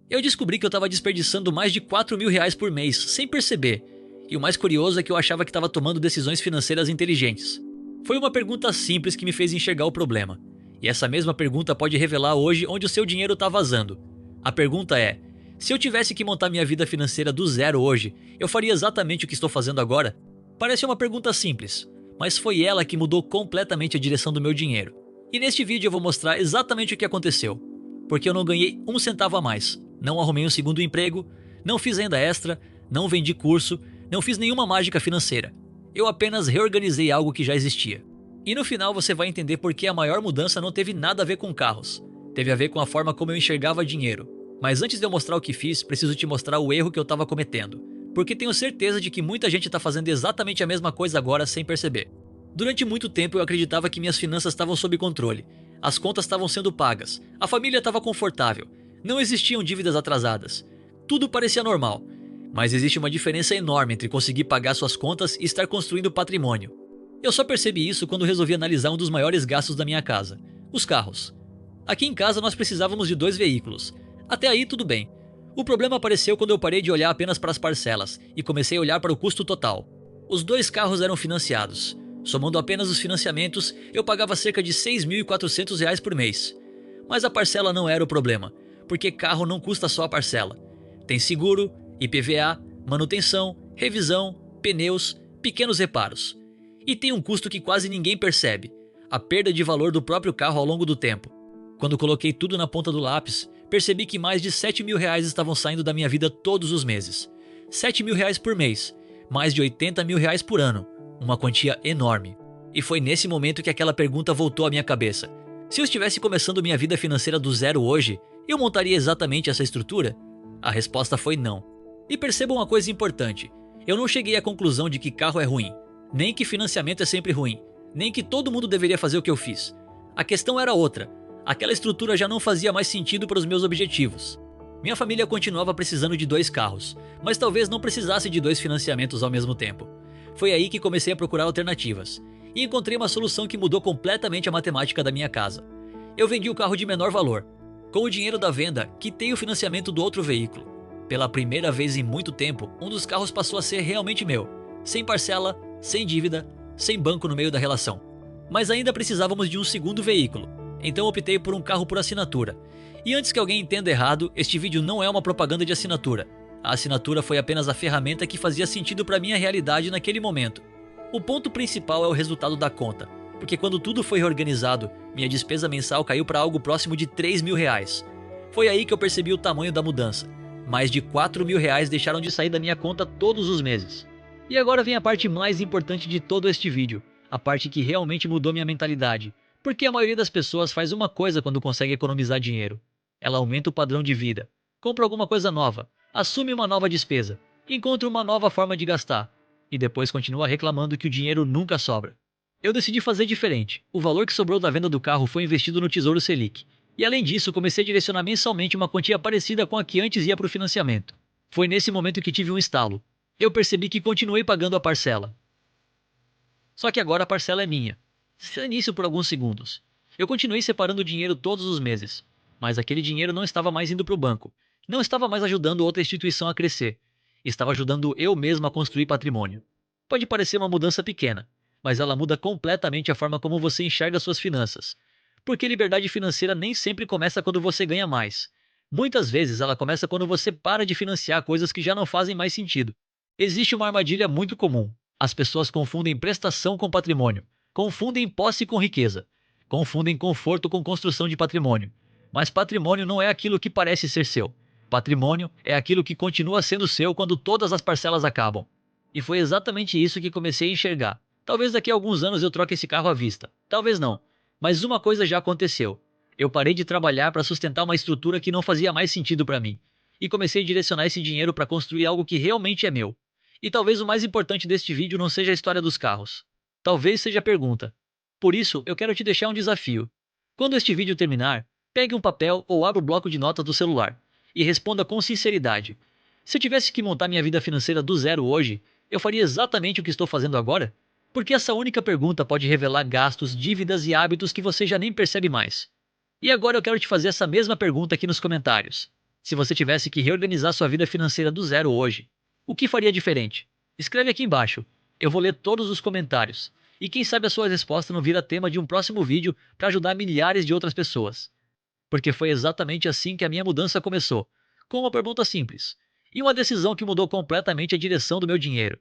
Eu descobri que eu estava desperdiçando mais de 4 mil reais por mês, sem perceber. E o mais curioso é que eu achava que estava tomando decisões financeiras inteligentes. Foi uma pergunta simples que me fez enxergar o problema. E essa mesma pergunta pode revelar hoje onde o seu dinheiro está vazando. A pergunta é: se eu tivesse que montar minha vida financeira do zero hoje, eu faria exatamente o que estou fazendo agora? Parece uma pergunta simples, mas foi ela que mudou completamente a direção do meu dinheiro. E neste vídeo eu vou mostrar exatamente o que aconteceu. Porque eu não ganhei um centavo a mais, não arrumei um segundo emprego, não fiz renda extra, não vendi curso, não fiz nenhuma mágica financeira. Eu apenas reorganizei algo que já existia. E no final você vai entender por que a maior mudança não teve nada a ver com carros. Teve a ver com a forma como eu enxergava dinheiro. Mas antes de eu mostrar o que fiz, preciso te mostrar o erro que eu estava cometendo. Porque tenho certeza de que muita gente está fazendo exatamente a mesma coisa agora sem perceber. Durante muito tempo eu acreditava que minhas finanças estavam sob controle. As contas estavam sendo pagas, a família estava confortável, não existiam dívidas atrasadas. Tudo parecia normal. Mas existe uma diferença enorme entre conseguir pagar suas contas e estar construindo patrimônio. Eu só percebi isso quando resolvi analisar um dos maiores gastos da minha casa: os carros. Aqui em casa nós precisávamos de 2 veículos. Até aí tudo bem. O problema apareceu quando eu parei de olhar apenas para as parcelas e comecei a olhar para o custo total. Os 2 carros eram financiados. Somando apenas os financiamentos, eu pagava cerca de R$ 6.400 por mês. Mas a parcela não era o problema, porque carro não custa só a parcela. Tem seguro, IPVA, manutenção, revisão, pneus, pequenos reparos. E tem um custo que quase ninguém percebe: a perda de valor do próprio carro ao longo do tempo. Quando coloquei tudo na ponta do lápis, percebi que mais de 7 mil reais estavam saindo da minha vida todos os meses. 7 mil reais por mês, mais de 80 mil reais por ano. Uma quantia enorme. E foi nesse momento que aquela pergunta voltou à minha cabeça: se eu estivesse começando minha vida financeira do zero hoje, eu montaria exatamente essa estrutura? A resposta foi não. E perceba uma coisa importante: eu não cheguei à conclusão de que carro é ruim, nem que financiamento é sempre ruim, nem que todo mundo deveria fazer o que eu fiz. A questão era outra: aquela estrutura já não fazia mais sentido para os meus objetivos. Minha família continuava precisando de 2 carros, mas talvez não precisasse de 2 financiamentos ao mesmo tempo. Foi aí que comecei a procurar alternativas, e encontrei uma solução que mudou completamente a matemática da minha casa. Eu vendi o carro de menor valor. Com o dinheiro da venda, quitei o financiamento do outro veículo. Pela primeira vez em muito tempo, um dos carros passou a ser realmente meu, sem parcela, sem dívida, sem banco no meio da relação. Mas ainda precisávamos de um segundo veículo, então optei por um carro por assinatura. E antes que alguém entenda errado, este vídeo não é uma propaganda de assinatura. A assinatura foi apenas a ferramenta que fazia sentido para minha realidade naquele momento. O ponto principal é o resultado da conta, porque quando tudo foi reorganizado, minha despesa mensal caiu para algo próximo de 3 mil reais. Foi aí que eu percebi o tamanho da mudança. Mais de 4 mil reais deixaram de sair da minha conta todos os meses. E agora vem a parte mais importante de todo este vídeo, a parte que realmente mudou minha mentalidade. Porque a maioria das pessoas faz uma coisa quando consegue economizar dinheiro: ela aumenta o padrão de vida, compra alguma coisa nova, assume uma nova despesa, encontra uma nova forma de gastar, e depois continua reclamando que o dinheiro nunca sobra. Eu decidi fazer diferente. O valor que sobrou da venda do carro foi investido no Tesouro Selic. E além disso, comecei a direcionar mensalmente uma quantia parecida com a que antes ia para o financiamento. Foi nesse momento que tive um estalo. Eu percebi que continuei pagando a parcela. Só que agora a parcela é minha. Sem nisso por alguns segundos. Eu continuei separando o dinheiro todos os meses. Mas aquele dinheiro não estava mais indo para o banco. Não estava mais ajudando outra instituição a crescer. Estava ajudando eu mesmo a construir patrimônio. Pode parecer uma mudança pequena, mas ela muda completamente a forma como você enxerga suas finanças. Porque liberdade financeira nem sempre começa quando você ganha mais. Muitas vezes ela começa quando você para de financiar coisas que já não fazem mais sentido. Existe uma armadilha muito comum. As pessoas confundem prestação com patrimônio. Confundem posse com riqueza. Confundem conforto com construção de patrimônio. Mas patrimônio não é aquilo que parece ser seu. Patrimônio é aquilo que continua sendo seu quando todas as parcelas acabam. E foi exatamente isso que comecei a enxergar. Talvez daqui a alguns anos eu troque esse carro à vista. Talvez não. Mas uma coisa já aconteceu. Eu parei de trabalhar para sustentar uma estrutura que não fazia mais sentido para mim. E comecei a direcionar esse dinheiro para construir algo que realmente é meu. E talvez o mais importante deste vídeo não seja a história dos carros. Talvez seja a pergunta. Por isso, eu quero te deixar um desafio. Quando este vídeo terminar, pegue um papel ou abra o bloco de notas do celular e responda com sinceridade: se eu tivesse que montar minha vida financeira do zero hoje, eu faria exatamente o que estou fazendo agora? Porque essa única pergunta pode revelar gastos, dívidas e hábitos que você já nem percebe mais. E agora eu quero te fazer essa mesma pergunta aqui nos comentários. Se você tivesse que reorganizar sua vida financeira do zero hoje, o que faria diferente? Escreve aqui embaixo. Eu vou ler todos os comentários. E quem sabe a sua resposta não vira tema de um próximo vídeo para ajudar milhares de outras pessoas. Porque foi exatamente assim que a minha mudança começou, com uma pergunta simples, e uma decisão que mudou completamente a direção do meu dinheiro.